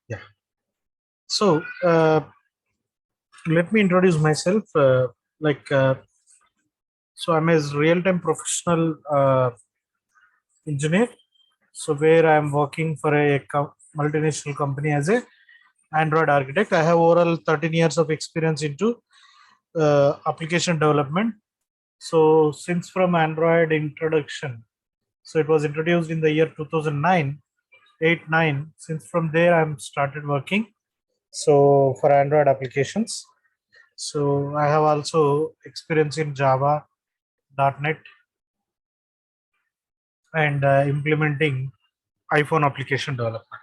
Yeah. So let me introduce myself. So I'm a real-time professional engineer. So where I'm working for a multinational company as a Android architect. I have overall 13 years of experience into application development. So since from Android introduction, so it was introduced in the year 2009, 8, 9. Since from there I'm started working. So for Android applications. So I have also experience in Java, .NET, and implementing iPhone application development.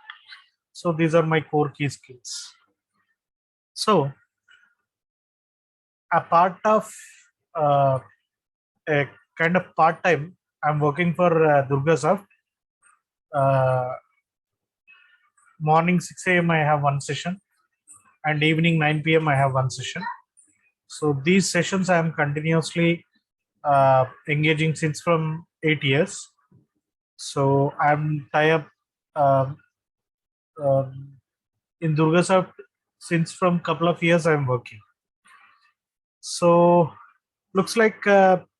So these are my core key skills. So a part of a kind of part-time, I'm working for DURGASOFT. Morning 6 a.m. I have one session, and evening 9 p.m. I have one session. So these sessions I am continuously engaging since from 8 years. So I'm tie up in DURGASOFT since from couple of years I'm working. So looks like Maladi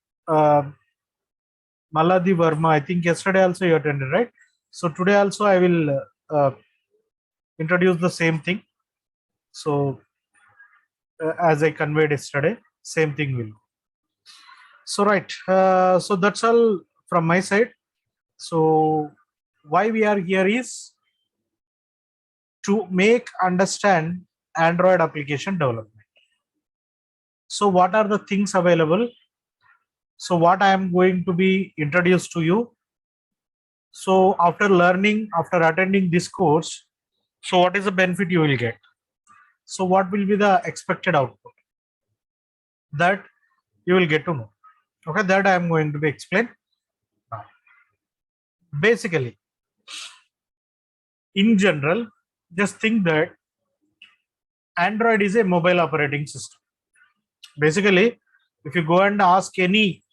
Verma, I think yesterday also you attended, right? So today also I will introduce the same thing. So as I conveyed yesterday, same thing will. So right, so that's all from my side. So why we are here is to make understand Android application development. So what are the things available? So what I am going to be introduced to you. So after learning, after attending this course, so what is the benefit you will get? So what will be the expected output? That you will get to know. Okay, that I am going to be explained now. Basically, in general, just think that Android is a mobile operating system. Basically, if you go and ask any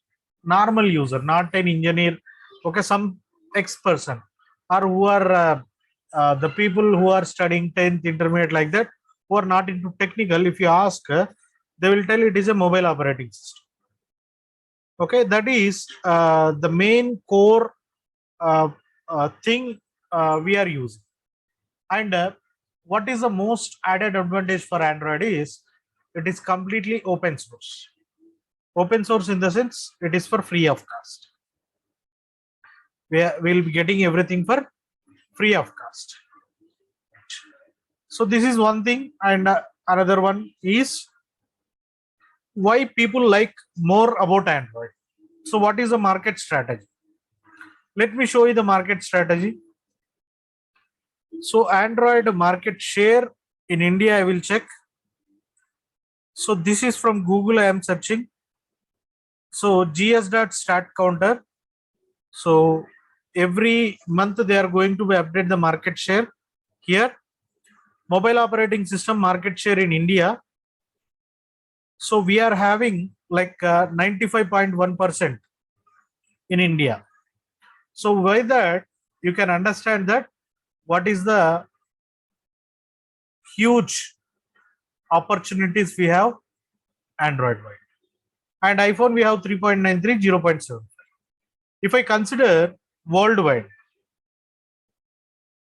normal user, not an engineer, okay, some X person, or who are the people who are studying 10th intermediate like that, who are not into technical, if you ask, they will tell it is a mobile operating system. Okay, that is the main core thing we are using. And what is the most added advantage for Android is it is completely open source. Open source in the sense it is for free of cost. We'll be getting everything for free of cost. So this is one thing, and another one is why people like more about Android. So what is the market strategy? Let me show you the market strategy. So Android market share in India, I will check. So this is from Google, I am searching. So gs.stat counter. So every month they are going to update the market share here. Mobile operating system market share in India. So we are having like 95.1% in India. So by that you can understand that what is the huge opportunities we have Android wide. And iPhone we have 3.93, 0.7. If I consider worldwide,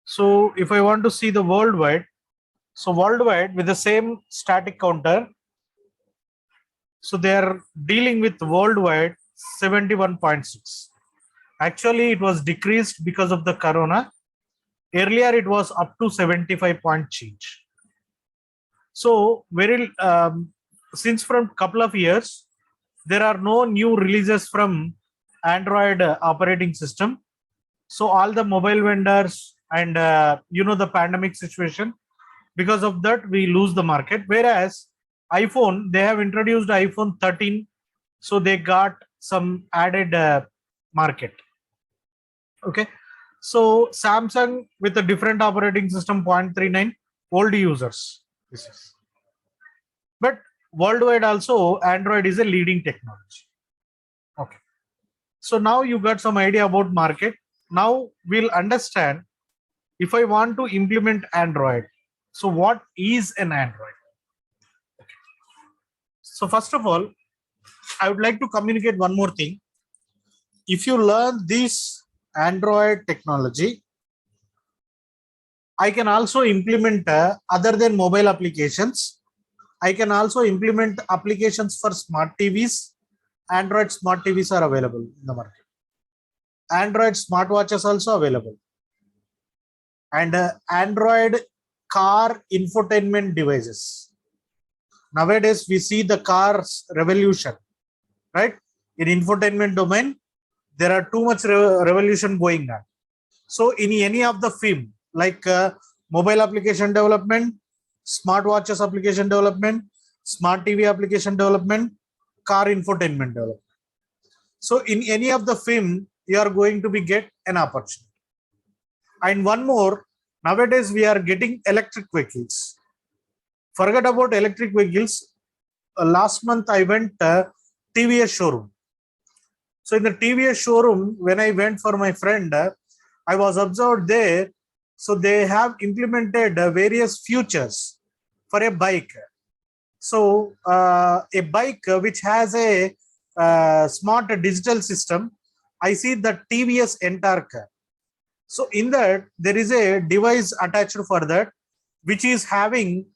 so if I want to see the worldwide, so worldwide with the same static counter, so they are dealing with worldwide 71.6. Actually, it was decreased because of the corona. Earlier, it was up to 75 point change. So since from couple of years, there are no new releases from Android operating system. So all the mobile vendors and the pandemic situation, because of that we lose the market. Whereas iPhone, they have introduced iPhone 13, so they got some added market. Okay, so Samsung with a different operating system 0.39, old users. This is, but worldwide also Android is a leading technology. Okay, so now you got some idea about market. Now we'll understand if I want to implement Android, so what is an Android? So first of all, I would like to communicate one more thing. If you learn this Android technology, I can also implement other than mobile applications. I can also implement applications for smart TVs. Android smart TVs are available in the market. Android smartwatches also available. And Android car infotainment devices. Nowadays, we see the cars revolution, right? In infotainment domain, there are too much revolution going on. So in any of the film, like mobile application development, smartwatches application development, smart TV application development, car infotainment development. So in any of the film, you are going to be get an opportunity. And one more, nowadays we are getting electric vehicles. Forget about electric vehicles. Last month I went TVS showroom. So in the TVS showroom, when I went for my friend, I was observed there. So they have implemented various features for a bike. So a bike which has a smart digital system, I see the TVS entire car. So in that, there is a device attached for that, which is having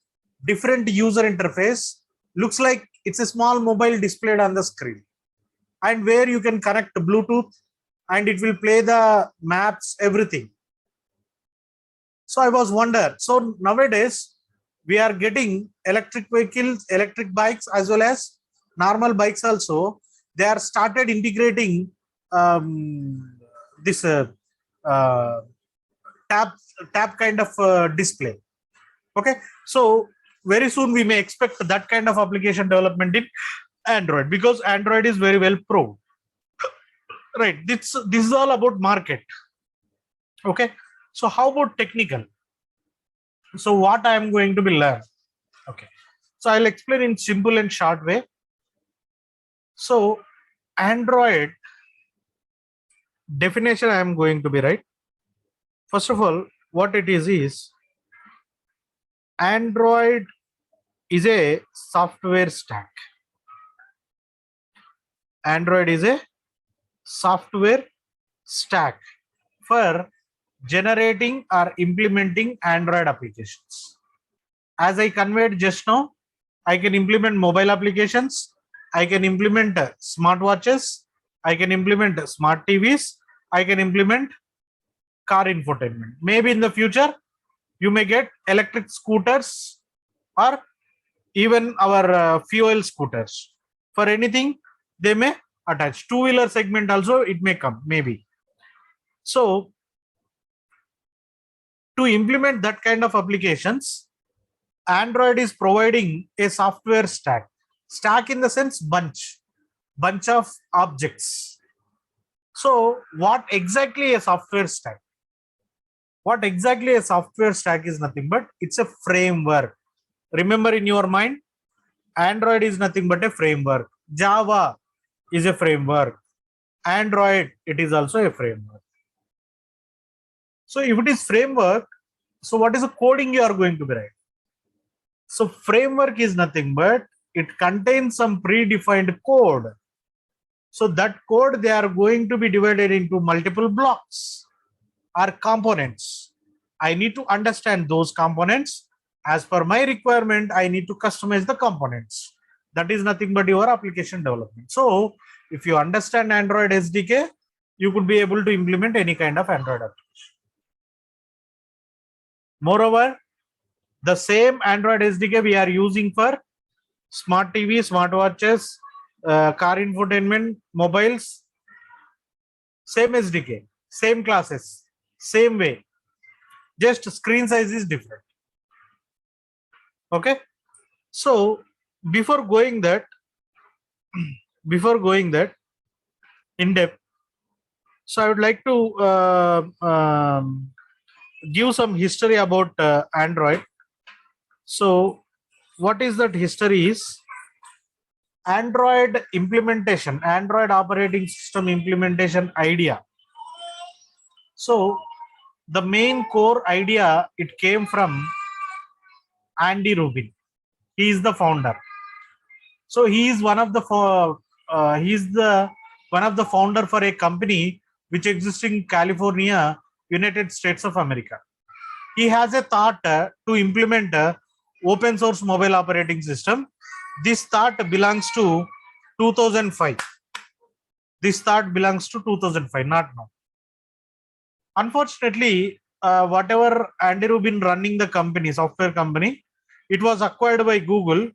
different user interface. Looks like it's a small mobile displayed on the screen, and where you can connect Bluetooth and it will play the maps, everything. So I was wonder. So nowadays we are getting electric vehicles, electric bikes, as well as normal bikes also. They are started integrating this tab kind of display. Okay, so very soon we may expect that kind of application development in Android, because Android is very well proved. Right, this is all about market. Okay, so how about technical? So what I am going to be learn? Okay, so I'll explain in simple and short way. So Android definition I am going to be right. First of all, what it is Android is a software stack. Android is a software stack for generating or implementing Android applications. As I conveyed just now, I can implement mobile applications, I can implement smartwatches, I can implement smart TVs, I can implement car infotainment. Maybe in the future, you may get electric scooters or even our fuel scooters. For anything, they may attach. Two-wheeler segment also, it may come, maybe. So, to implement that kind of applications, Android is providing a software stack. Stack in the sense bunch of objects. So, what exactly a software stack? What exactly a software stack is nothing but it's a framework. Remember in your mind, Android is nothing but a framework. Java is a framework. Android, it is also a framework. So if it is framework, so what is the coding you are going to be write? So framework is nothing but it contains some predefined code. So that code, they are going to be divided into multiple blocks or components. I need to understand those components. As per my requirement, I need to customize the components. That is nothing but your application development. So if you understand Android SDK, you could be able to implement any kind of Android application. Moreover, the same Android SDK we are using for smart TV, smartwatches, car infotainment, mobiles. Same SDK, same classes, same way. Just screen size is different. Okay. So before going that in depth, so I would like to give some history about Android. So what is that history is? Android implementation, Android operating system implementation idea. So the main core idea, it came from Andy Rubin. He is the founder. So he is one of the one of the founder for a company which exists in California, United States of America. He has a thought to implement open source mobile operating system. This thought belongs to 2005. This thought belongs to 2005, not now. Unfortunately, whatever Andy Rubin running the company, software company, it was acquired by Google.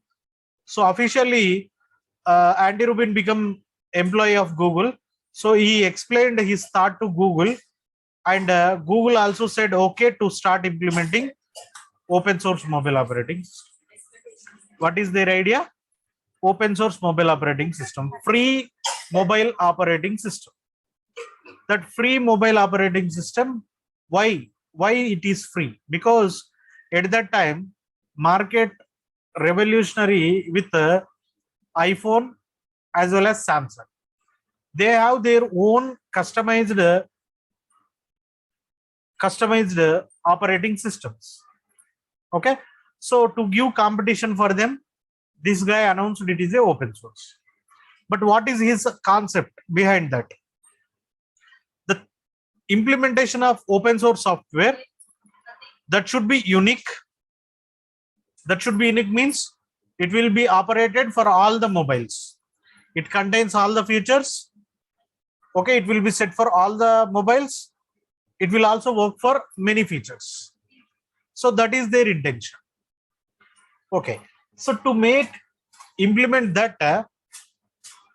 So officially, Andy Rubin became employee of Google. So he explained his thought to Google, and Google also said okay to start implementing open source mobile operating. What is their idea? Open source mobile operating system, free mobile operating system. That free mobile operating system, why it is free? Because at that time, market revolutionary with iPhone as well as Samsung. They have their own customized operating systems. Okay, so to give competition for them, this guy announced it is a open source. But what is his concept behind that? The implementation of open source software that should be unique. That should be unique means it will be operated for all the mobiles. It contains all the features. Okay, it will be set for all the mobiles. It will also work for many features. So that is their intention. Okay, so to implement that,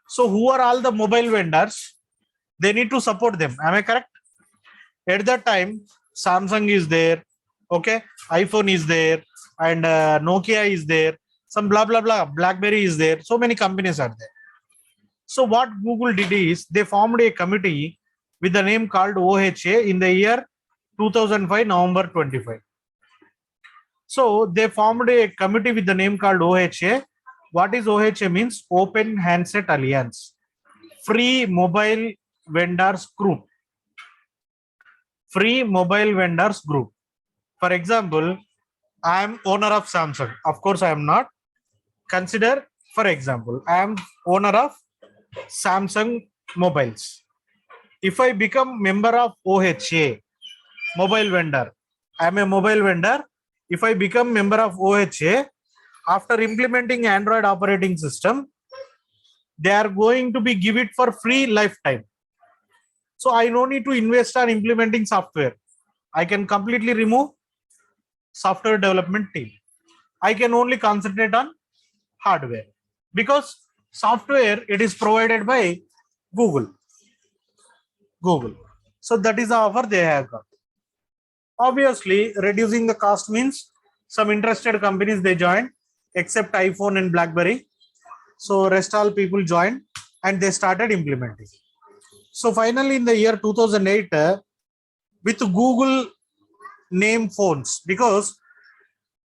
so who are all the mobile vendors? They need to support them. Am I correct? At that time, Samsung is there. Okay, iPhone is there, and Nokia is there. Some blah blah blah. BlackBerry is there. So many companies are there. So what Google did is they formed a committee with the name called OCJA in the year 2005, November 25. So they formed a committee with the name called OCJA. What is OCJA means? Open Handset Alliance. Free Mobile Vendors Group. Free Mobile Vendors Group. For example, I am owner of Samsung. Of course, I am not. Consider, for example, I am owner of Samsung mobiles. If I become member of OCJA, mobile vendor, I am a mobile vendor. If I become member of OCJA, after implementing Android operating system, they are going to be give it for free lifetime. So I no need to invest on implementing software. I can completely remove software development team. I can only concentrate on hardware because software it is provided by Google. So that is the offer they have got. Obviously, reducing the cost means some interested companies they joined, except iPhone and BlackBerry. So rest all people joined and they started implementing. So finally, in the year 2008, with Google name phones, because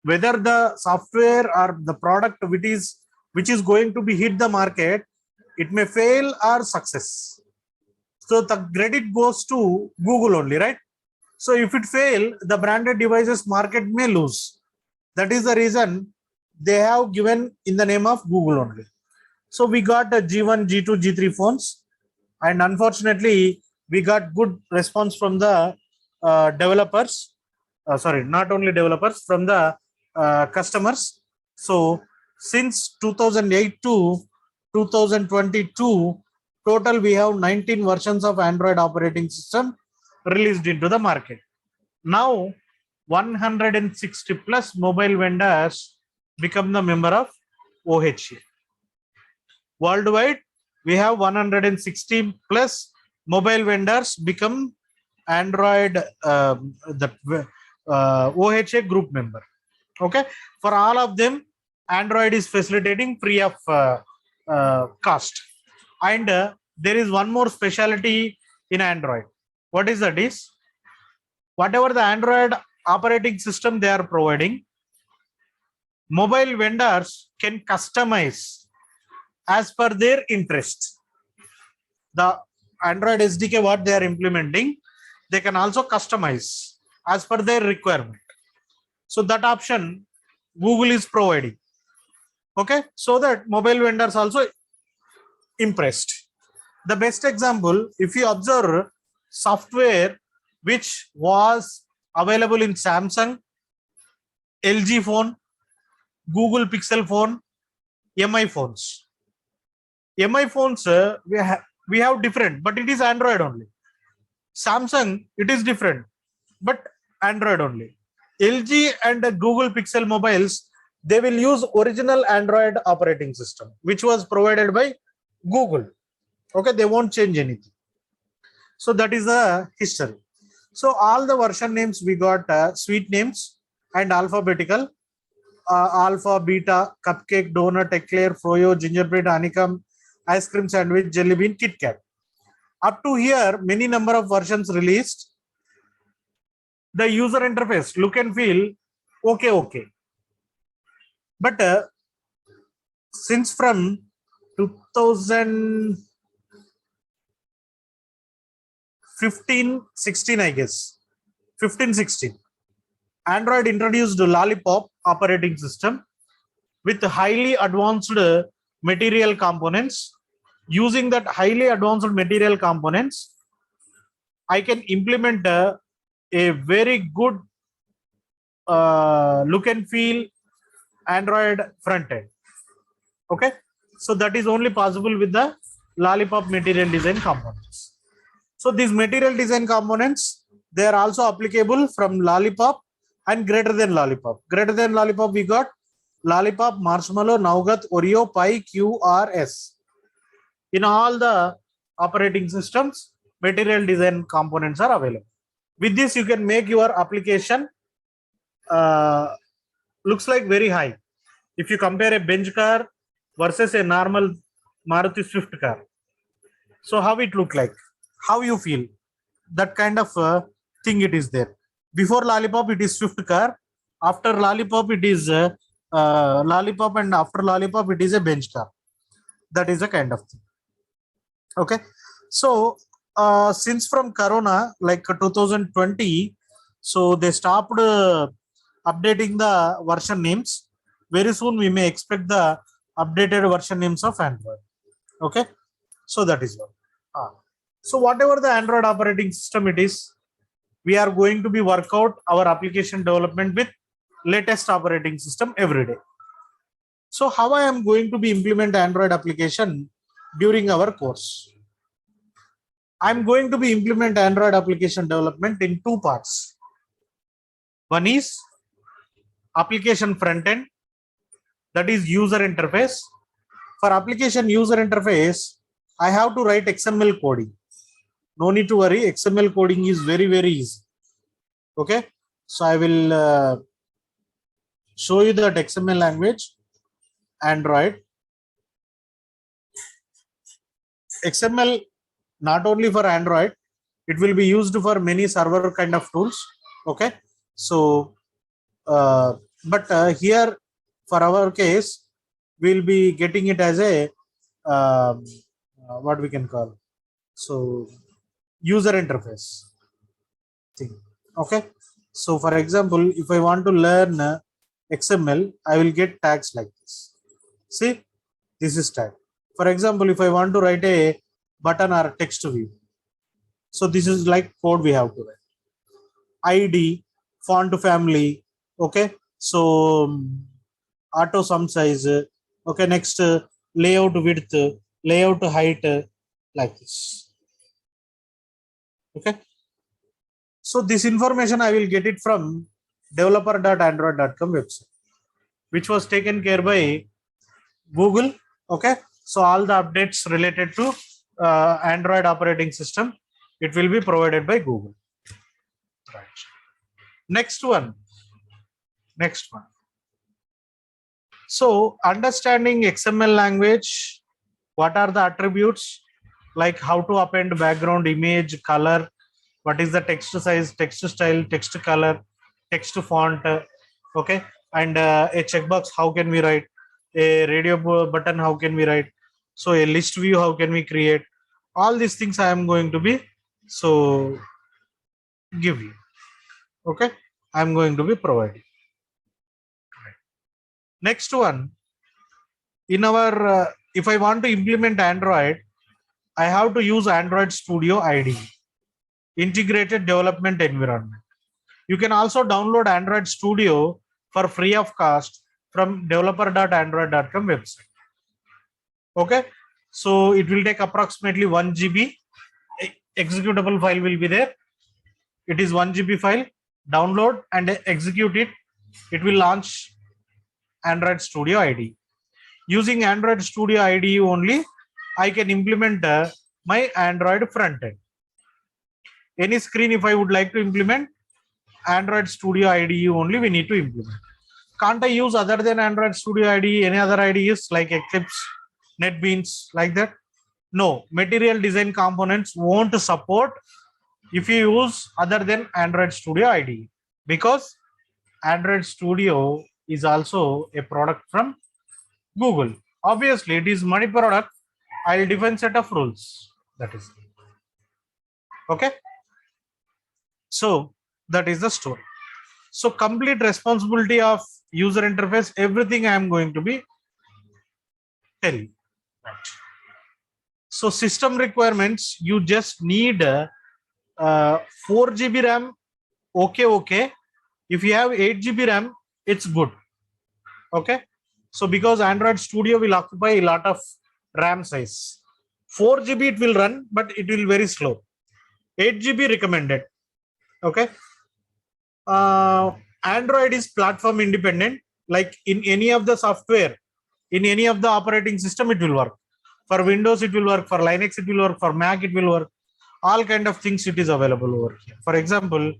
whether the software or the product which is going to be hit the market, it may fail or success. So the credit goes to Google only, right? So if it fail, the branded devices market may lose. That is the reason they have given in the name of Google only. So we got the G1, G2, G3 phones, and unfortunately we got good response from the developers. Sorry, not only developers, from the customers. So since 2008 to 2022, total we have 19 versions of Android operating system released into the market. Now 160 plus mobile vendors become the member of OCJA. Worldwide, we have 160 plus mobile vendors become Android OCJA group member. Okay, for all of them, Android is facilitating free of cost. And there is one more specialty in Android. What is that? Is whatever the Android operating system they are providing, mobile vendors can customize as per their interest. The Android SDK what they are implementing, they can also customize. as per their requirement. So that option Google is providing. Okay, so that mobile vendors also impressed. The best example, if you observe software which was available in Samsung, LG phone, Google Pixel phone, MI phones. MI phones we have different, but it is Android only. Samsung, it is different, but Android only. LG and Google Pixel mobiles, they will use original Android operating system, which was provided by Google. Okay, they won't change anything. So that is the history. So all the version names we got suite names and alphabetical. Alpha, beta, cupcake, donut, eclair, froyo, gingerbread, honeycomb, ice cream sandwich, jelly bean, Kit Kat. Up to here, many number of versions released. The user interface, look and feel, okay. But since from 2015-16, I guess, 15-16, Android introduced Lollipop operating system with highly advanced material components. Using that highly advanced material components, I can implement a very good look and feel Android front end. Okay, so that is only possible with the Lollipop material design components. So these material design components, they are also applicable from Lollipop and greater than Lollipop. Greater than Lollipop, we got Lollipop, Marshmallow, Nougat, Oreo, Pie, QRS. In all the operating systems, material design components are available. With this, you can make your application looks like very high. If you compare a bench car versus a normal Maruti Swift car, so how it look like? How you feel? That kind of thing it is there. Before Lollipop, it is Swift car. After Lollipop, it is Lollipop, and after Lollipop, it is a bench car. That is a kind of thing. Okay, so since from Corona, like 2020, so they stopped updating the version names. Very soon we may expect the updated version names of Android. Okay, so that is one. So whatever the Android operating system it is, we are going to be work out our application development with latest operating system every day. So how I am going to be implement Android application during our course? I'm going to be implement Android application development in two parts. One is application front end, that is user interface. For application user interface, I have to write XML coding. No need to worry, XML coding is very easy. Okay, so I will show you that XML language, Android. XML not only for Android, it will be used for many server kind of tools. Okay, so but here for our case, we'll be getting it as a what we can call, so user interface thing. Okay, so for example, if I want to learn XML, I will get tags like this. See, this is tag. For example, if I want to write a button or text view, so this is like code we have to write. ID, font family, okay, so auto sum size, okay, next layout width, layout height, like this. Okay, so this information I will get it from developer.android.com website, which was taken care by Google. Okay, so all the updates related to Android operating system, it will be provided by Google. Right. Next one. So understanding XML language, what are the attributes, like how to append background, image, color, what is the text size, text style, text color, text font, okay, and a checkbox, how can we write, a radio button, how can we write, so a list view, how can we create, all these things I am going to be so give you. Okay, I'm going to be providing. Next one, in our if I want to implement Android, I have to use Android Studio IDE, integrated development environment. You can also download Android Studio for free of cost from developer.android.com website. Okay, so it will take approximately 1 GB. Executable file will be there. It is 1 GB file. Download and execute it. It will launch Android Studio IDE. Using Android Studio IDE only, I can implement my Android frontend. Any screen, if I would like to implement Android Studio IDE only, we need to implement. Can't I use other than Android Studio IDE, any other IDEs like Eclipse, NetBeans, like that? No, material design components won't support if you use other than Android Studio IDE, because Android Studio is also a product from Google. Obviously, it is money product. I'll define set of rules. That is okay. So that is the story. So complete responsibility of user interface, everything I am going to be telling. Right. So system requirements, you just need 4 GB RAM. Okay. If you have 8 GB RAM, it's good. Okay. So because Android Studio will occupy a lot of RAM size. 4 GB it will run, but it will very slow. 8 GB recommended. Okay. Android is platform independent. Like in any of the software, in any of the operating system, it will work. For Windows, it will work. For Linux, it will work. For Mac, it will work. All kind of things it is available over here. For example,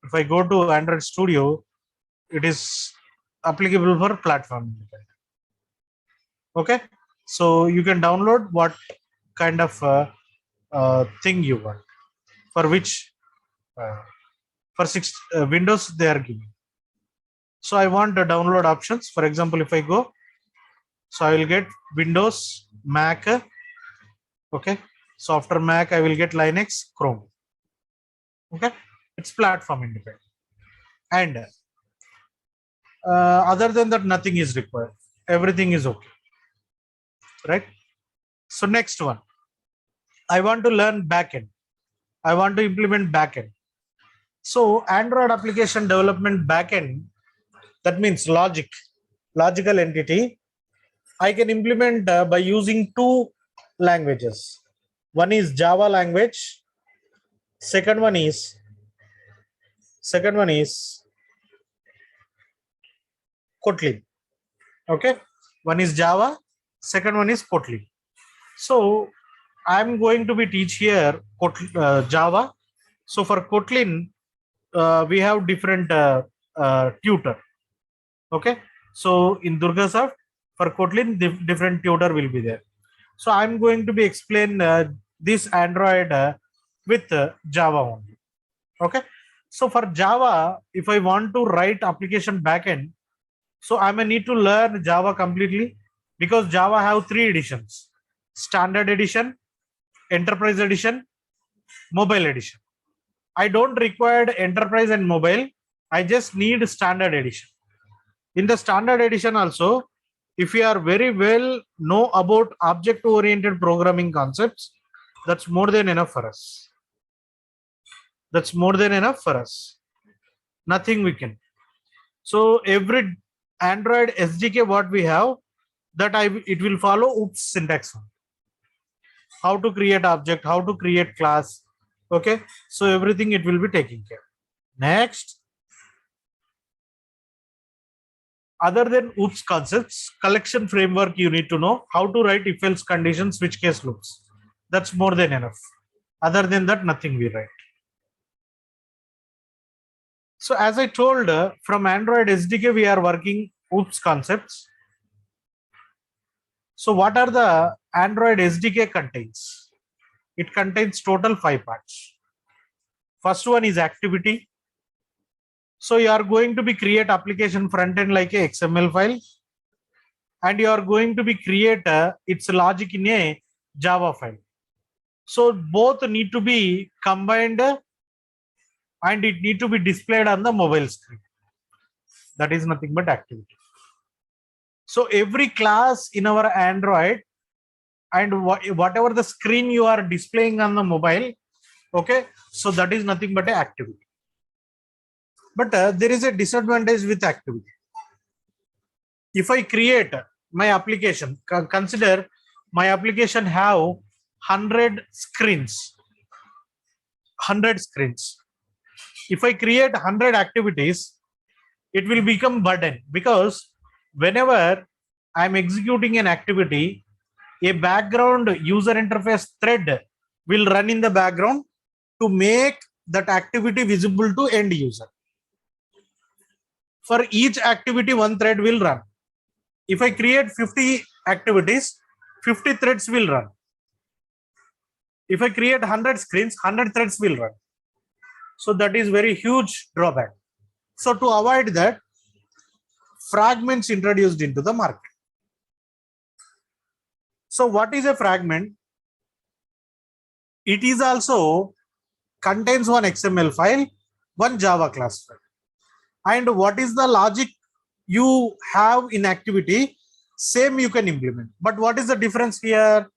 if I go to Android Studio, it is applicable for platform independent. Okay, so you can download what kind of thing you want, for which for Windows they are giving. So I want the download options. For example, if I go, so I will get Windows, Mac. Okay, so after Mac I will get Linux, Chrome. Okay, it's platform independent, and other than that nothing is required. Everything is okay, right? So next one, I want to learn backend. I want to implement backend. So Android application development backend, that means logical entity, I can implement by using two languages. One is Java language. Second one is Kotlin. Okay, one is Java, second one is Kotlin. So I'm going to be teach here Java. So for Kotlin, we have different tutor. Okay, so in DURGASOFT, for Kotlin, different tutor will be there. So I'm going to be explain this Android with Java only. Okay, so for Java, if I want to write application backend, so I may need to learn Java completely, because Java have 3 editions: standard edition, enterprise edition, mobile edition. I don't require enterprise and mobile. I just need standard edition. In the standard edition also, if you are very well know about object oriented programming concepts, that's more than enough for us. That's more than enough for us. Nothing we can. So every Android SDK what we have, that it will follow OOPS syntax. How to create object, how to create class. Okay, so everything it will be taken care. Next, other than OOPS concepts, collection framework, you need to know how to write if else conditions, switch case loops. That's more than enough. Other than that, nothing we write. So as I told, from Android SDK, we are working OOPS concepts. So what are the Android SDK contains? It contains total 5 parts. First one is activity. So you are going to be create application front end like a XML file, and you are going to be create its logic in a Java file. So both need to be combined and it need to be displayed on the mobile screen. That is nothing but activity. So every class in our Android and whatever the screen you are displaying on the mobile, okay, so that is nothing but an activity. But there is a disadvantage with activity. If I create my application, consider my application have 100 screens. 100 screens. If I create 100 activities, it will become burden, because whenever I'm executing an activity, a background user interface thread will run in the background to make that activity visible to end user. For each activity, one thread will run. If I create 50 activities, 50 threads will run. If I create 100 screens, 100 threads will run. So that is very huge drawback. So to avoid that, fragments introduced into the market. So what is a fragment? It is also contains one XML file, one Java class file. And what is the logic you have in activity, same you can implement. But what is the difference here?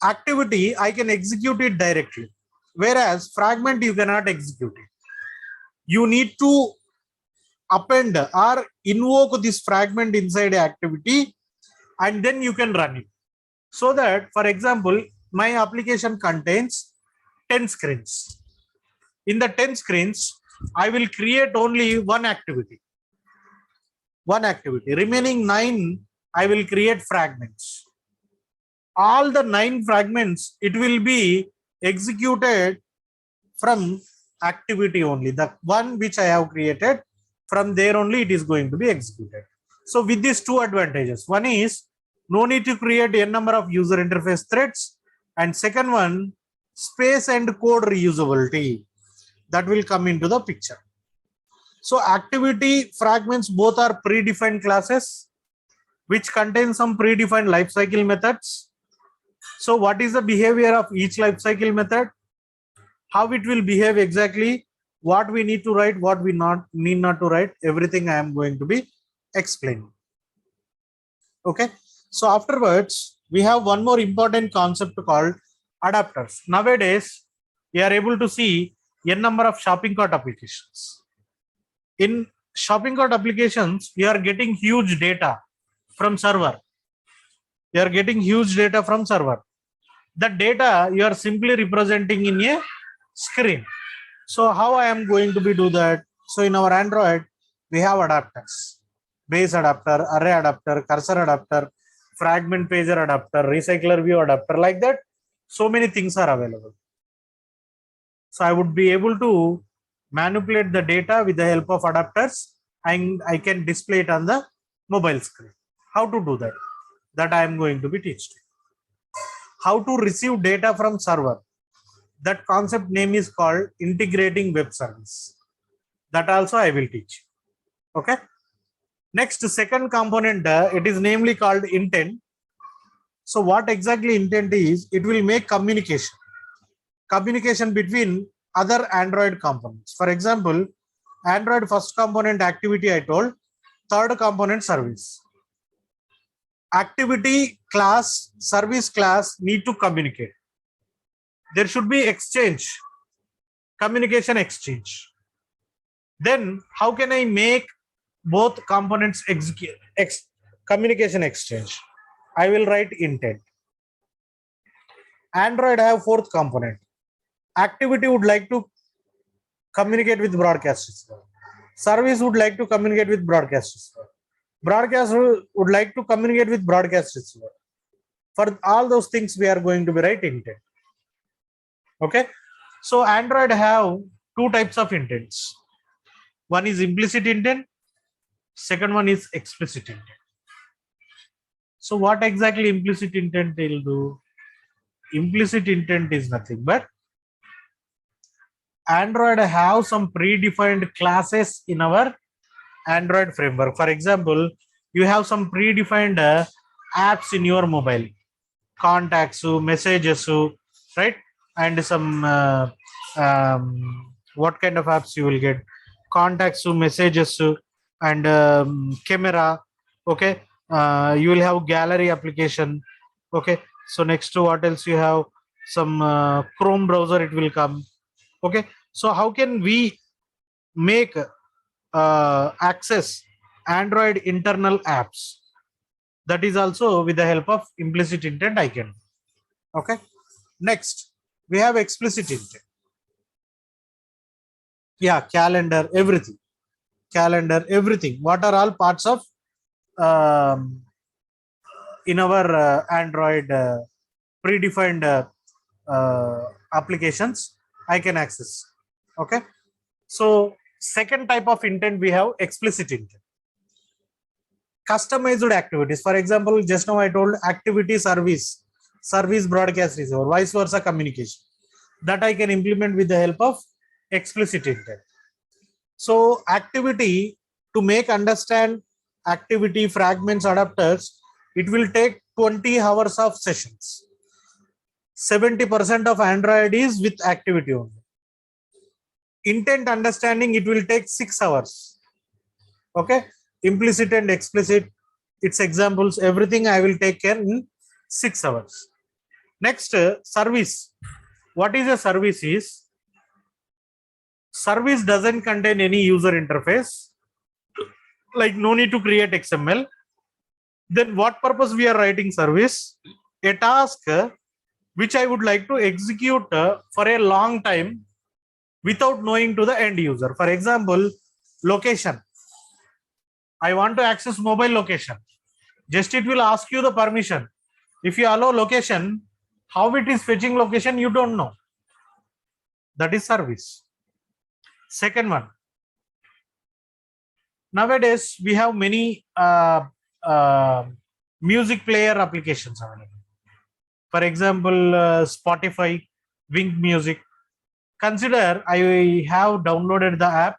Activity, I can execute it directly, whereas fragment, you cannot execute it. You need to append or invoke this fragment inside an activity, and then you can run it. So that, for example, my application contains 10 screens. In the 10 screens, I will create only one activity. Remaining 9, I will create fragments. All the 9 fragments, it will be executed from activity only. The one which I have created, from there only it is going to be executed. So with these two advantages, one is no need to create n number of user interface threads, and second one, space and code reusability, that will come into the picture. So activity fragments both are predefined classes which contain some predefined lifecycle methods. So what is the behavior of each lifecycle method? How it will behave exactly? What we need to write, what we need not to write, everything I am going to be explaining. Okay. So afterwards, we have one more important concept called adapters. Nowadays, we are able to see n number of shopping cart applications. In shopping cart applications, you are getting huge data from server. That data you are simply representing in a screen. So how I am going to be do that? So in our Android, we have adapters: base adapter, array adapter, cursor adapter, fragment pager adapter, recycler view adapter, like that. So many things are available. So I would be able to manipulate the data with the help of adapters, and I can display it on the mobile screen. How to do that? That I am going to be teaching. How to receive data from server? That concept name is called integrating web service. That also I will teach. Okay. Next, second component, it is namely called intent. So what exactly intent is? It will make communication between other Android components. For example, Android first component activity I told, third component service. Activity class, service class need to communicate. There should be exchange, communication exchange. Then how can I make both components execute communication exchange? I will write intent. Android have fourth component. Activity would like to communicate with broadcast receiver. Service would like to communicate with broadcast receiver. Broadcast would like to communicate with broadcast receiver. For all those things, we are going to be write intent. Okay. So Android have two types of intents. One is implicit intent. Second one is explicit intent. So what exactly implicit intent will do? Implicit intent is nothing but Android have some predefined classes in our Android framework. For example, you have some predefined apps in your mobile, contacts, messages, right? And some what kind of apps you will get. Contacts, messages, and camera. Okay, you will have gallery application. Okay, so next to what else you have, some Chrome browser it will come. Okay, so how can we make access Android internal apps? That is also with the help of implicit intent I can. Okay, next we have explicit intent. Yeah, calendar, everything. Calendar, everything. What are all parts of in our Android predefined applications I can access. Okay, so second type of intent we have explicit intent. Customized activities. For example, just now I told activity service broadcast receiver, vice versa communication. That I can implement with the help of explicit intent. So activity, to make understand activity fragments adapters, it will take 20 hours of sessions. 70% of Android is with activity only. Intent understanding, it will take 6 hours. Okay, implicit and explicit, its examples, everything I will take care in 6 hours. Next, service. What is a service is, service doesn't contain any user interface, like no need to create XML. Then what purpose we are writing service? A task which I would like to execute for a long time without knowing to the end user. For example, location. I want to access mobile location. Just it will ask you the permission. If you allow location, how it is fetching location, you don't know. That is service. Second one. Nowadays, we have many music player applications available. For example, Spotify, Wink Music. Consider I have downloaded the app.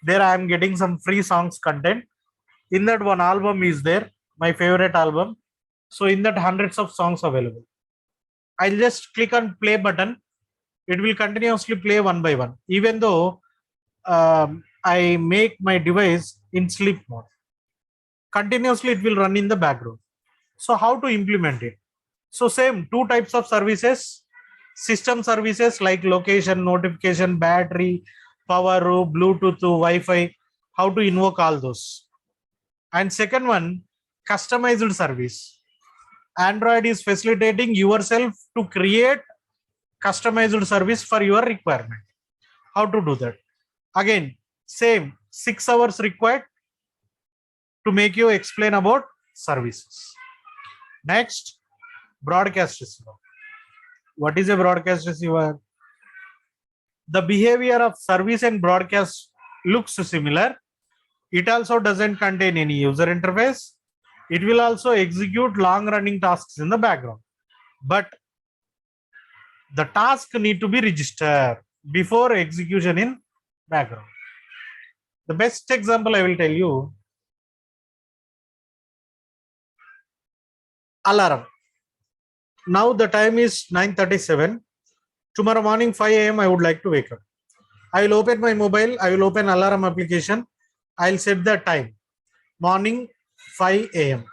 There I am getting some free songs content. In that, one album is there, my favorite album. So in that, hundreds of songs available. I'll just click on play button. It will continuously play one by one, even though I make my device in sleep mode. Continuously it will run in the background. So how to implement it? So same, two types of services. System services like location, notification, battery, power, Bluetooth, Wi-Fi. How to invoke all those. And second one, customized service. Android is facilitating yourself to create customized service for your requirement. How to do that? Again, same, 6 hours required to make you explain about services. Next, broadcast receiver. What is a broadcast receiver? The behavior of service and broadcast looks similar. It also doesn't contain any user interface. It will also execute long running tasks in the background. But the task need to be registered before execution in background. The best example I will tell you, alarm. Now the time is 9:37. Tomorrow morning 5 a.m. I would like to wake up. I will open my mobile. I will open alarm application. I'll set the time. Morning 5 a.m.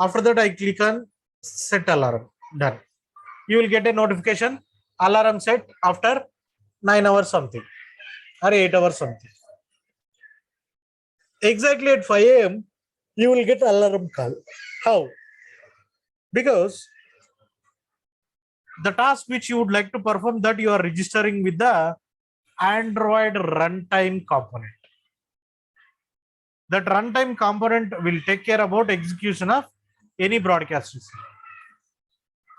After that I click on set alarm. Done. You will get a notification. Alarm set after 9 hours something or 8 hours something. Exactly at 5 a.m. you will get alarm call. How? Because the task which you would like to perform, that you are registering with the Android runtime component. That runtime component will take care about execution of any broadcast receiver.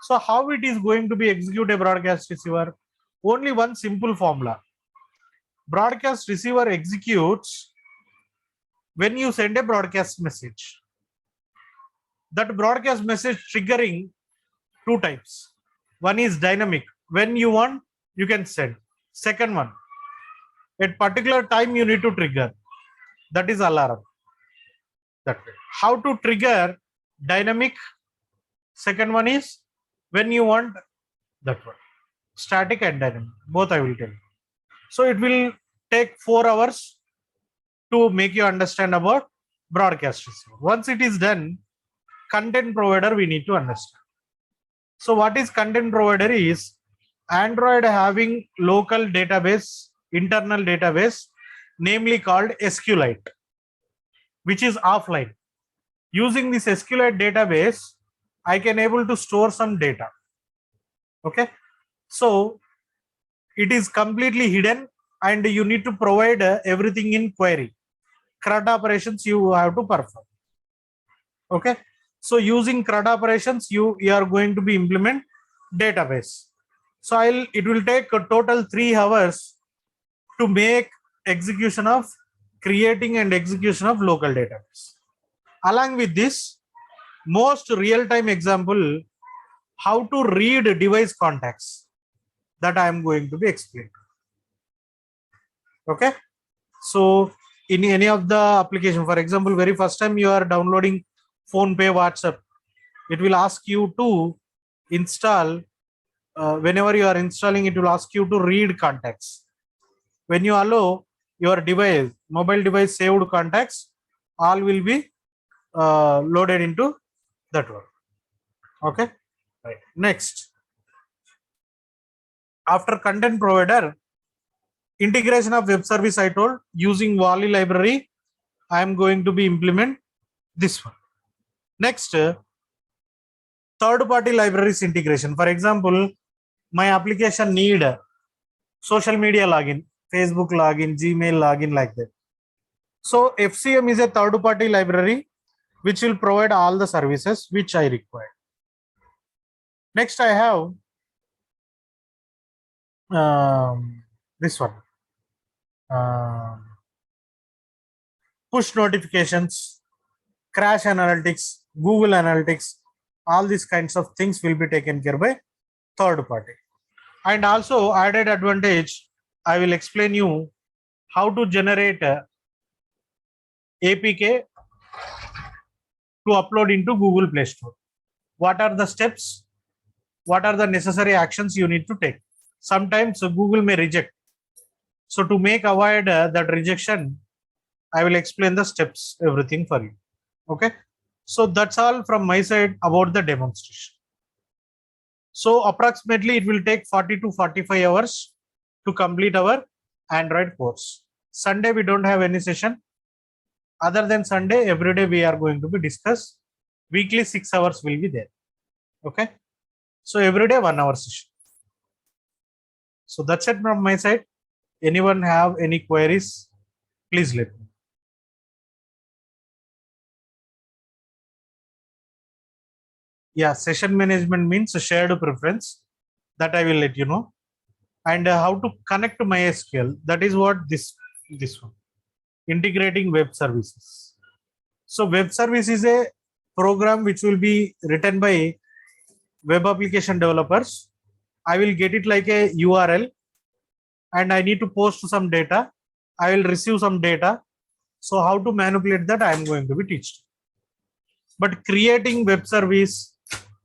So how it is going to be execute a broadcast receiver? Only one simple formula. Broadcast receiver executes when you send a broadcast message. That broadcast message triggering two types. One is dynamic. When you want, you can send. Second one, at particular time you need to trigger. That is alarm. That way. How to trigger dynamic? Second one is when you want, that one. Static and dynamic. Both I will tell you. So it will take 4 hours to make you understand about broadcast receiver. Once it is done, content provider we need to understand. So what is content provider is Android having local database, internal database, namely called SQLite, which is offline. Using this SQLite database, I can able to store some data. Okay, so it is completely hidden and you need to provide everything in query. CRUD operations you have to perform. Okay, so using CRUD operations you are going to be implement database. So it will take a total 3 hours to make execution of creating and execution of local database. Along with this, most real-time example, how to read device contacts, that I am going to be explaining. Okay, so in any of the application, for example, very first time you are downloading PhonePe, WhatsApp, it will ask you to install. Whenever you are installing, it will ask you to read contacts. When you allow your device, mobile device saved contacts, all will be loaded into that one. Okay, right. Next, after content provider, integration of web service, I told using Wally library, I am going to be implement this one. Next, third-party libraries integration. For example, my application need social media login, Facebook login, Gmail login, like that. So FCM is a third-party library which will provide all the services which I require. Next, I have this one. Push notifications, crash analytics, Google Analytics, all these kinds of things will be taken care by third party. And also added advantage, I will explain you how to generate APK to upload into Google Play Store. What are the steps? What are the necessary actions you need to take? Sometimes Google may reject. So to make avoid that rejection, I will explain the steps, everything for you. Okay. So that's all from my side about the demonstration. So approximately it will take 40 to 45 hours to complete our Android course. Sunday we don't have any session. Other than Sunday, every day we are going to be discuss. Weekly 6 hours will be there. Okay. So every day 1 hour session. So that's it from my side. Anyone have any queries? Please let me. Yeah, session management means a shared preference, that I will let you know. And how to connect to MySQL, that is what this one. Integrating web services. So web service is a program which will be written by web application developers. I will get it like a URL and I need to post some data. I will receive some data. So how to manipulate that I am going to be teaching. But creating web service,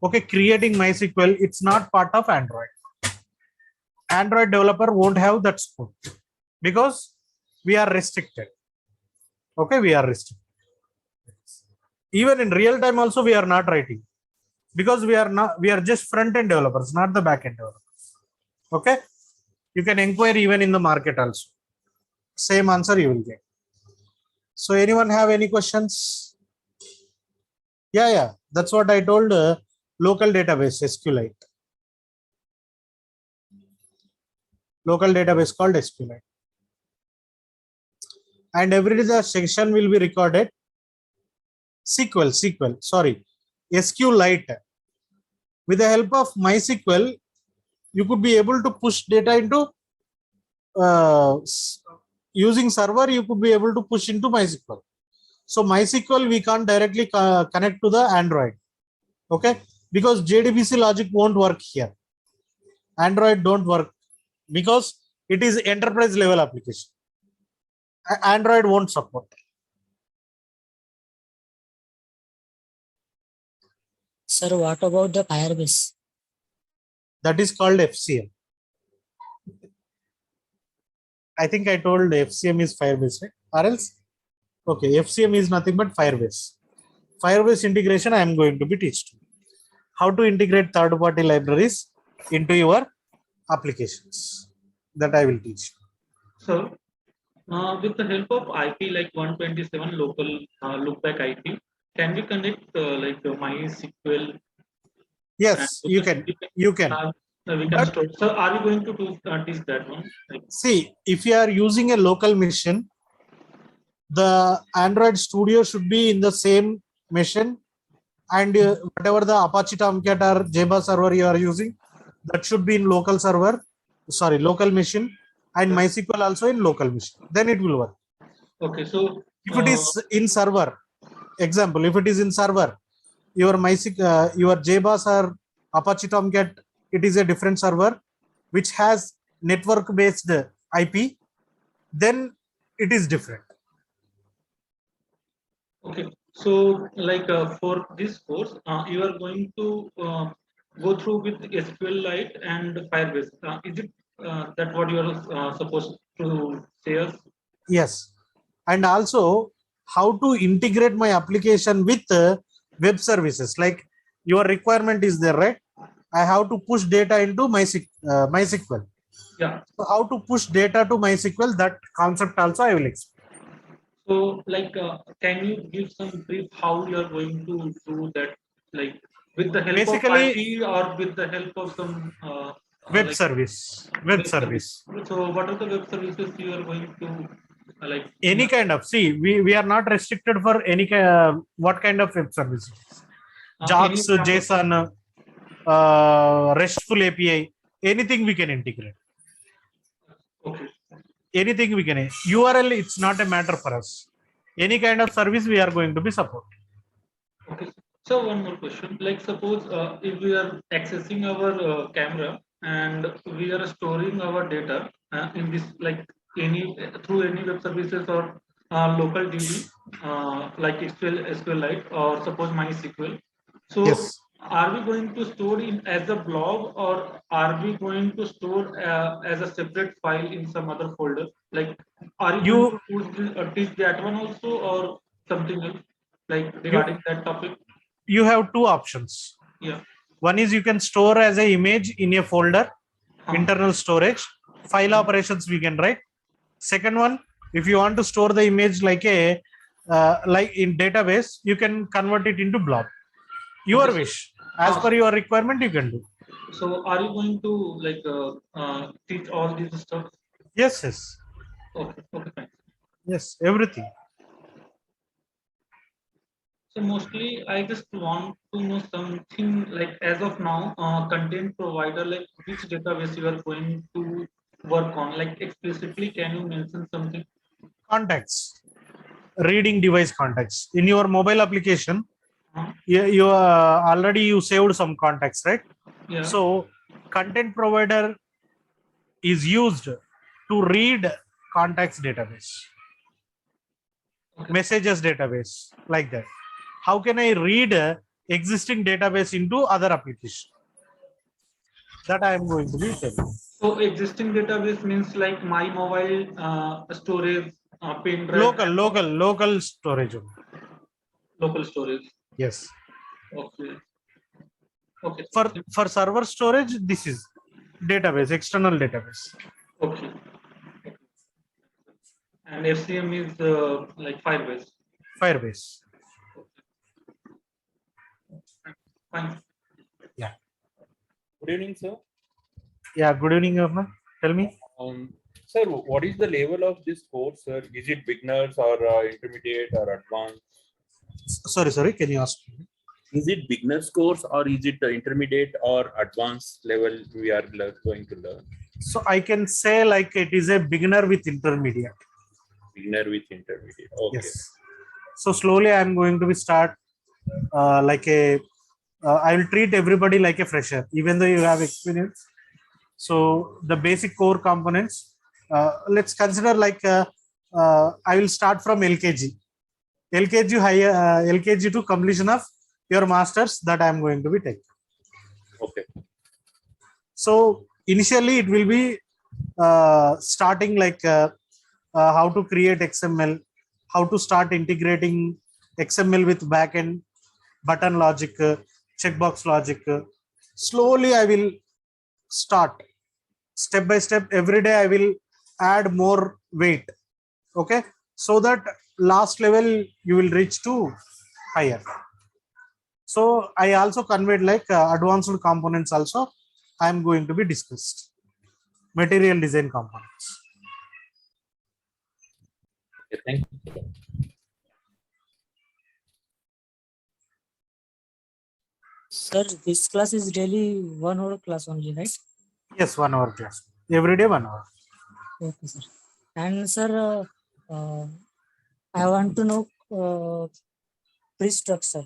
okay, creating MySQL, it's not part of Android. Android developer won't have that scope because we are restricted. Okay, we are restricted. Even in real time also we are not writing because we are just front end developers, not the back end developers. Okay, you can inquire even in the market also. Same answer you will get. So anyone have any questions? Yeah, that's what I told. Local database SQLite. Local database called SQLite. And every day the section will be recorded. SQL, sorry, SQLite. With the help of MySQL, you could be able to push data into using server, you could be able to push into MySQL. So MySQL we can't directly connect to the Android. Okay, because JDBC logic won't work here. Android don't work because it is enterprise level application. Android won't support. Sir, what about the Firebase? That is called FCM. I think I told FCM is Firebase, right? Or else, okay, FCM is nothing but Firebase. Firebase integration I am going to be teaching. How to integrate third-party libraries into your applications. That I will teach. So, with the help of IP like 127 local loopback IP, can we connect MySQL? Yes, you can. You can. We can store. So, are we going to teach that one? See, if you are using a local machine, the Android Studio should be in the same machine, and whatever the Apache Tomcat or Java server you are using, that should be in local server, sorry, local machine, and MySQL also in local machine. Then it will work. Okay, so if it is in server, example, if it is in server, your MySQL, your JBoss or Apache Tomcat, it is a different server which has network-based IP, then it is different. Okay, so for this course, you are going to go through with SQLite and Firebase. Is it that what you are supposed to say us? Yes, and also how to integrate my application with web services. Like your requirement is there, right? I have to push data into MySQL. Yeah. So how to push data to MySQL, that concept also I will explain. So, can you give some brief how you are going to do that, like with the help Basically, of IP or with the help of some web service? Web service. So, what are the web services you are going to like? Any kind of, see, we are not restricted for any what kind of web services. JAX, JSON, RESTful API, anything we can integrate. Okay. Anything we can. URL, it's not a matter for us. Any kind of service we are going to be support. Okay. So one more question. Like suppose if we are accessing our camera and we are storing our data in this through any web services or local DB like SQLite or suppose MySQL. So yes. Are we going to store it as a blob or are we going to store as a separate file in some other folder? Like, are you going to teach that one also or something else like regarding that topic? You have two options. Yeah. One is you can store as an image in a folder, internal storage, file operations we can write. Second one, if you want to store the image like a like in database, you can convert it into blob. Your wish, as per your requirement, you can do. So, are you going to teach all these stuff? Yes, yes. Okay, okay, fine. Yes, everything. So mostly, I just want to know something like as of now, content provider, like which database you are going to work on. Like explicitly, can you mention something? Contacts, reading device contacts in your mobile application. You already you saved some contacts, right? Yeah. So content provider is used to read contacts database, messages database, like that. How can I read existing database into other application? That I am going to be telling. So existing database means like my mobile storage, pen drive. Local storage. Local storage. Yes. Okay. Okay. For server storage, this is database, external database. Okay. And FCM is like Firebase. Firebase. Fine. Yeah. Good evening, sir. Yeah, good evening, Arna. Tell me. Sir, what is the level of this course, sir? Is it beginners or intermediate or advanced? Sorry, can you ask me? Is it beginners course or is it intermediate or advanced level we are going to learn? So I can say like it is a beginner with intermediate. Beginner with intermediate. Okay. Yes. So slowly I am going to be start like a. I will treat everybody like a fresher, even though you have experience. So the basic core components. Let's consider like I will start from LKG. LKG to completion of your masters, that I am going to be taking. Okay. So initially it will be starting like how to create XML, how to start integrating XML with backend, button logic, checkbox logic. Slowly, I will start step by step. Every day, I will add more weight. Okay, so that last level you will reach to higher. So I also conveyed like advanced components also I am going to be discussed. Material design components. Okay, thank you. Sir, this class is daily 1 hour class only, right? Yes, 1 hour class. Every day 1 hour. Okay, sir. And sir, I want to know fee structure.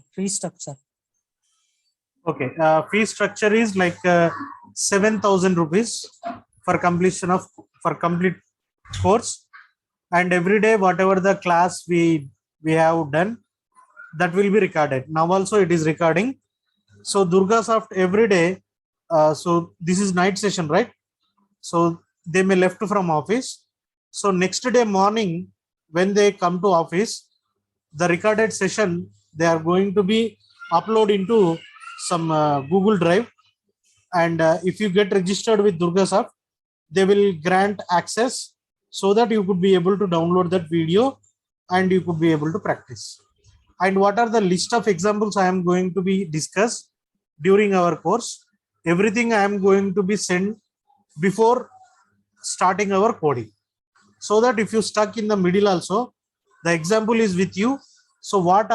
Okay, fee structure is like 7,000 rupees for completion of for complete course, and every day whatever the class we have done, that will be recorded. Now also it is recording. So DurgaSoft every day. So this is night session, right? So they may left from office. So next day morning when they come to office, the recorded session they are going to be upload into some Google Drive, and if you get registered with DurgaSoft, they will grant access so that you could be able to download that video and you could be able to practice. And what are the list of examples I am going to be discussed during our course? Everything I am going to be sent before starting our coding, so that if you stuck in the middle also, the example is with you. So what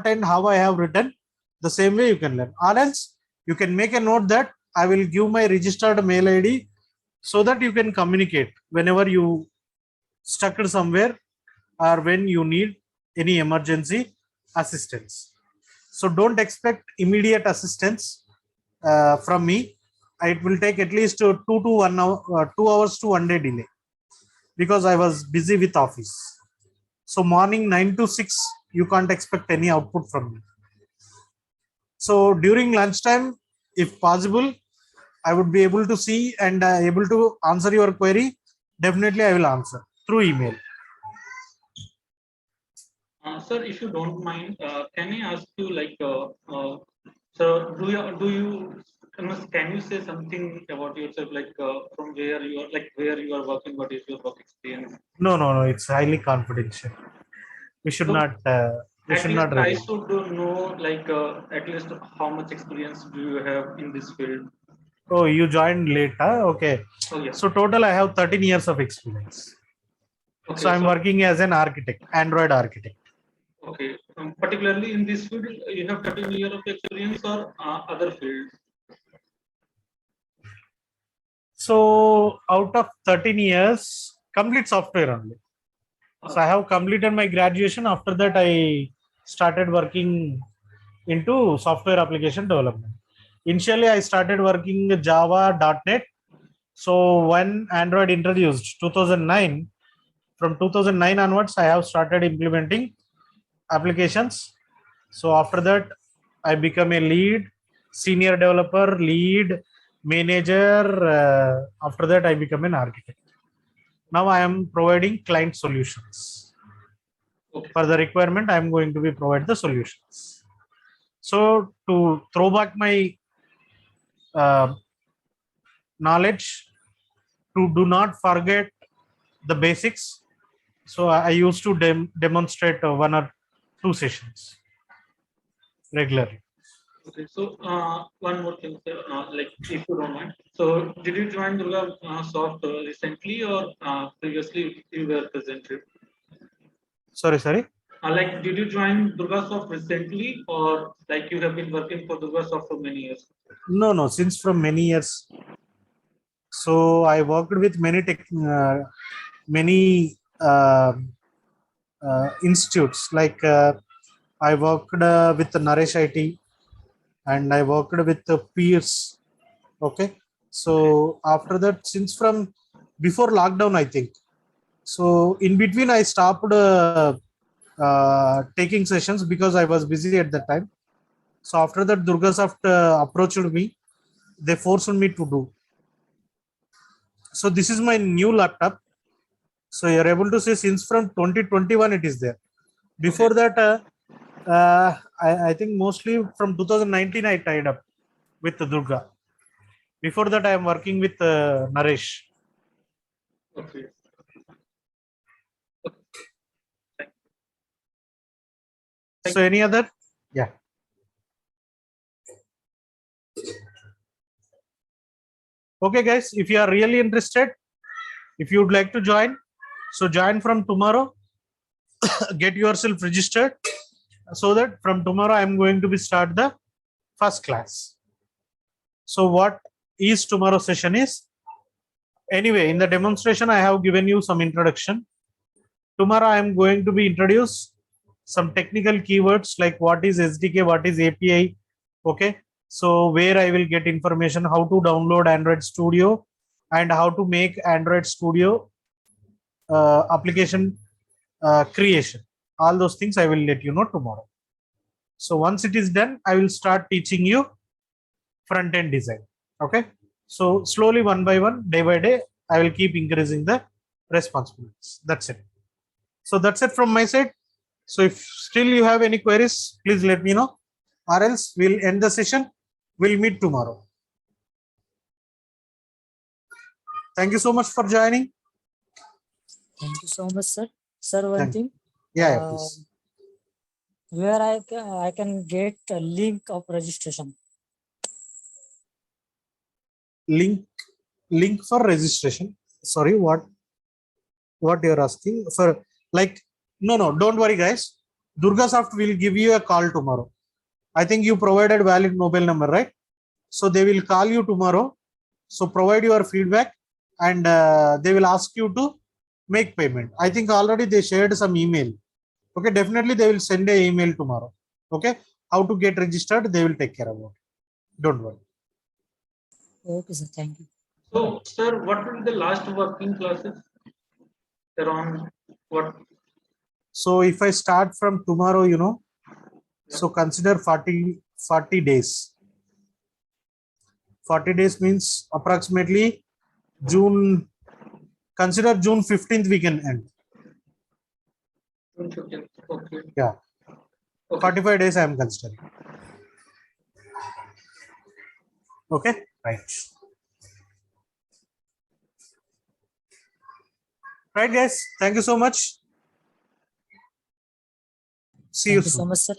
and how I have written, the same way you can learn. Or else you can make a note that I will give my registered mail ID so that you can communicate whenever you stuck somewhere or when you need any emergency assistance. So don't expect immediate assistance from me. It will take at least 2 to 1 hour, 2 hours to 1 day delay, because I was busy with office. So morning 9 to 6, you can't expect any output from me. So during lunchtime, if possible, I would be able to see and able to answer your query. Definitely, I will answer through email. Sir, if you don't mind, can I ask you like, so can you say something about yourself, like from where you are, like where you are working, what is your work experience? No. It's highly confidential. We should So, not. We at should least not I reveal. should know, like at least how much experience do you have in this field? Oh, you joined late, huh? Okay. Oh yeah. So total, I have 13 years of experience. Okay. So I'm working as an architect, Android architect. Okay. Particularly in this field, you have 13 years of experience or other field? So out of 13 years, complete software only. So I have completed my graduation. After that, I started working into software application development. Initially, I started working Java, .NET. So when Android introduced 2009, from 2009 onwards, I have started implementing applications. So after that, I become a lead, senior developer, lead, manager. After that, I become an architect. Now I am providing client solutions. Okay. For the requirement, I am going to be provide the solutions. So to throw back my knowledge, to do not forget the basics. So I used to demonstrate 1 or 2 sessions regularly. Okay, so one more thing, sir, like if you don't mind. So, did you join DurgaSoft recently or previously you were presented? Sorry. Like, did you join DurgaSoft recently or like you have been working for DurgaSoft for many years? No. Since from many years. So I worked with many institutes. Like I worked with Naresh IT, and I worked with peers. Okay. So after that, since from before lockdown, I think. So in between, I stopped taking sessions because I was busy at that time. So after that, DurgaSoft approached me. They forced me to do. So this is my new laptop. So you're able to see since from 2021 it is there. Before that, I think mostly from 2019 I tied up with Durga. Before that I am working with Naresh. Okay. So any other? Yeah. Okay guys, if you are really interested, if you would like to join, so join from tomorrow. Get yourself registered so that from tomorrow I am going to be start the first class. So what is tomorrow's session is, anyway, in the demonstration I have given you some introduction. Tomorrow I am going to be introduce some technical keywords like what is SDK, what is API. Okay, so where I will get information, how to download Android Studio and how to make Android Studio application creation. All those things I will let you know tomorrow. So once it is done, I will start teaching you front end design. Okay, so slowly one by one, day by day, I will keep increasing the responsibilities. That's it. So that's it from my side. So if still you have any queries, please let me know, or else we'll end the session. We'll meet tomorrow. Thank you so much for joining. Thank you so much, sir. Sir, one Thank thing. Yeah, uh, please. Where I can get a link of registration. Link for registration. Sorry, what you're asking for? Like, no, don't worry, guys. DurgaSoft will give you a call tomorrow. I think you provided valid mobile number, right? So they will call you tomorrow. So provide your feedback, and they will ask you to make payment. I think already they shared some email. Okay, definitely they will send an email tomorrow. Okay, how to get registered, they will take care of it. Don't worry. Okay, sir. Thank you. So, sir, what will be the last working classes? Around what? So if I start from tomorrow, so consider 40 days. 40 days means approximately June. Consider June 15th we can end. Okay. Yeah. Okay. 45 days I am considering. Okay, right. Right, guys. Thank you so much. See you Thank you soon. so much, sir.